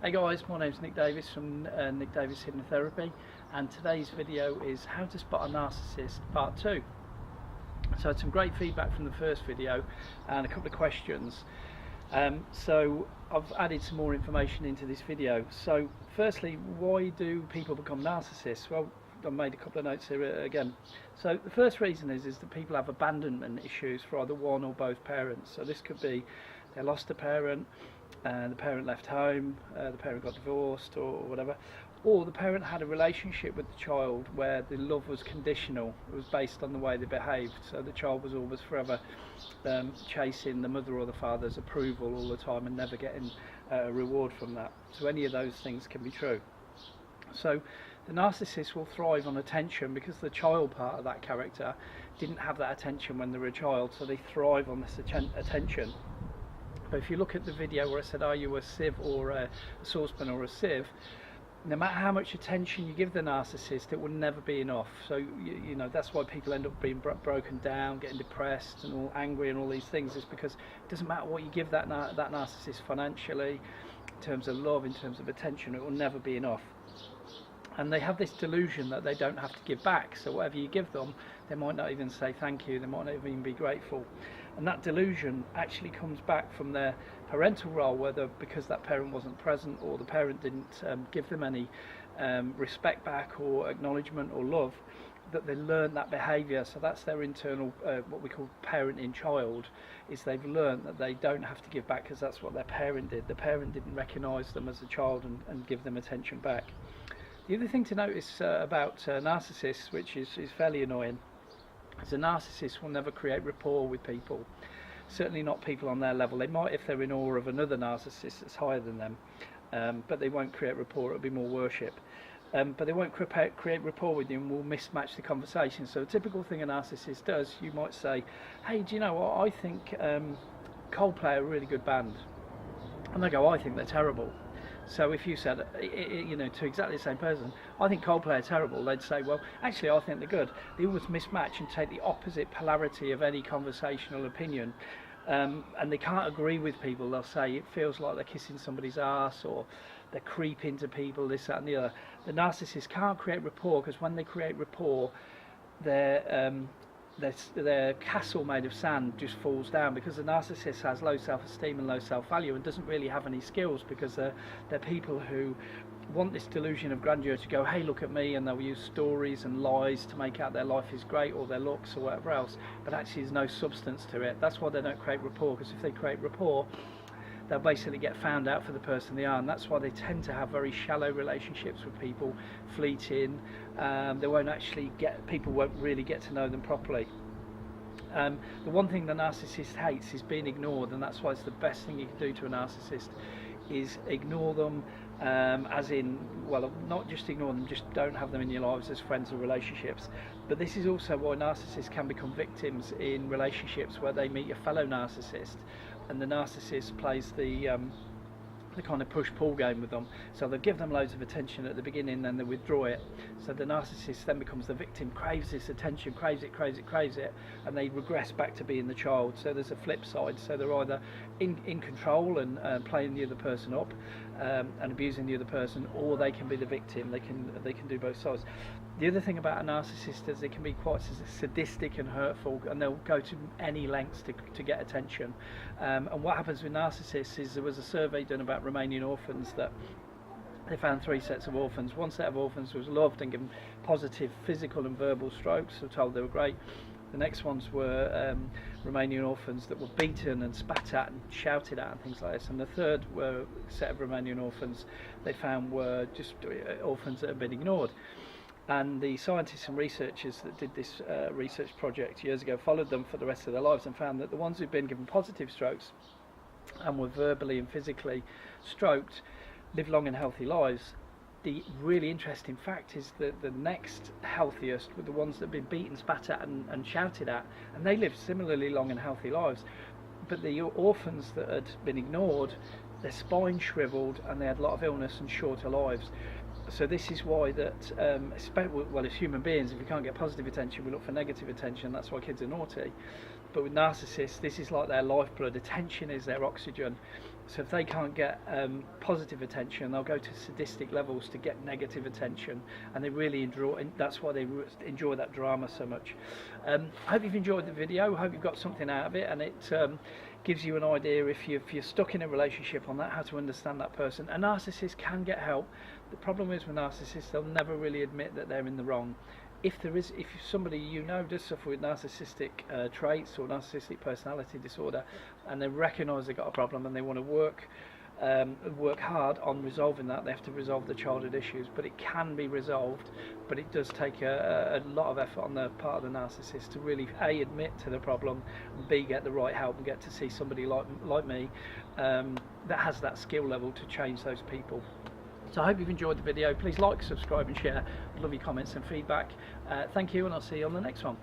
Hey guys, my name's Nick Davies from Nick Davies Hypnotherapy, and today's video is how to spot a narcissist part 2. So I had some great feedback from the first video and a couple of questions. So I've added some more information into this video. So firstly, why do people become narcissists? Well, I've made a couple of notes here again. So the first reason is that people have abandonment issues for either one or both parents. So this could be they lost a parent, the parent left home, the parent got divorced or whatever, or the parent had a relationship with the child where the love was conditional. It was based on the way they behaved, so the child was always forever chasing the mother or the father's approval all the time and never getting a reward from that. So any of those things can be true. So the narcissist will thrive on attention because the child part of that character didn't have that attention when they were a child, so they thrive on this attention. But if you look at the video where I said, are you a sieve or a saucepan or a sieve, no matter how much attention you give the narcissist, it will never be enough. So you know that's why people end up being broken down, getting depressed and all angry and all these things, is because it doesn't matter what you give that narcissist financially, in terms of love, in terms of attention, it will never be enough. And they have this delusion that they don't have to give back, so whatever you give them, they might not even say thank you, they might not even be grateful. And that delusion actually comes back from their parental role, whether because that parent wasn't present or the parent didn't give them any respect back or acknowledgement or love, that they learn that behaviour. So that's their internal, what we call parent-in-child, is they've learned that they don't have to give back because that's what their parent did. The parent didn't recognise them as a child and give them attention back. The other thing to notice about narcissists, which is fairly annoying, is a narcissist will never create rapport with people. Certainly not people on their level. They might if they're in awe of another narcissist that's higher than them, but they won't create rapport. It'll be more worship. But they won't create rapport with you and will mismatch the conversation. So a typical thing a narcissist does, you might say, hey, do you know what, I think Coldplay are a really good band. And they go, I think they're terrible. So if you said, you know, to exactly the same person, I think Coldplay are terrible, they'd say, well, actually I think they're good. They always mismatch and take the opposite polarity of any conversational opinion. And they can't agree with people. They'll say it feels like they're kissing somebody's ass, or they're creeping to people, this, that and the other. The narcissist can't create rapport, because when they create rapport, their castle made of sand just falls down, because the narcissist has low self-esteem and low self-value and doesn't really have any skills, because they're people who want this delusion of grandeur to go, hey, look at me, and they'll use stories and lies to make out their life is great or their looks or whatever else, but actually there's no substance to it. That's why they don't create rapport, because if they create rapport, they'll basically get found out for the person they are, and that's why they tend to have very shallow relationships with people, fleeting. They won't actually people won't really get to know them properly. The one thing the narcissist hates is being ignored, and that's why it's the best thing you can do to a narcissist is ignore them, as in, well, not just ignore them, just don't have them in your lives as friends or relationships. But this is also why narcissists can become victims in relationships where they meet a fellow narcissist, and the narcissist plays the kind of push-pull game with them. So they'll give them loads of attention at the beginning, then they withdraw it. So the narcissist then becomes the victim, craves this attention, craves it, and they regress back to being the child. So there's a flip side. So they're either in control and playing the other person up and abusing the other person, or they can be the victim. They can do both sides. The other thing about a narcissist is they can be quite sadistic and hurtful, and they'll go to any lengths to get attention. And what happens with narcissists is, there was a survey done about Romanian orphans that they found 3 sets of orphans. One set of orphans was loved and given positive physical and verbal strokes, were told they were great. The next ones were Romanian orphans that were beaten and spat at and shouted at and things like this. And the third set of Romanian orphans they found were just orphans that had been ignored. And the scientists and researchers that did this research project years ago followed them for the rest of their lives and found that the ones who'd been given positive strokes and were verbally and physically stroked live long and healthy lives. The really interesting fact is that the next healthiest were the ones that had been beaten, spat at and shouted at, and they lived similarly long and healthy lives. But the orphans that had been ignored, their spine shriveled and they had a lot of illness and shorter lives. So this is why that, well, as human beings, if we can't get positive attention, we look for negative attention. That's why kids are naughty. But with narcissists, this is like their lifeblood. Attention is their oxygen. So if they can't get positive attention, they'll go to sadistic levels to get negative attention, and they really enjoy. That's why they enjoy that drama so much. I hope you've enjoyed the video. I hope you've got something out of it, and it gives you an idea if you're stuck in a relationship on that, how to understand that person. A narcissist can get help. The problem is with narcissists, they'll never really admit that they're in the wrong. If somebody you know does suffer with narcissistic traits or narcissistic personality disorder, and they recognise they've got a problem and they want to work hard on resolving that, they have to resolve the childhood issues. But it can be resolved, but it does take a lot of effort on the part of the narcissist to really A, admit to the problem, and B, get the right help and get to see somebody like me that has that skill level to change those people. So I hope you've enjoyed the video. Please like, subscribe and share. I'd love your comments and feedback. Thank you, and I'll see you on the next one.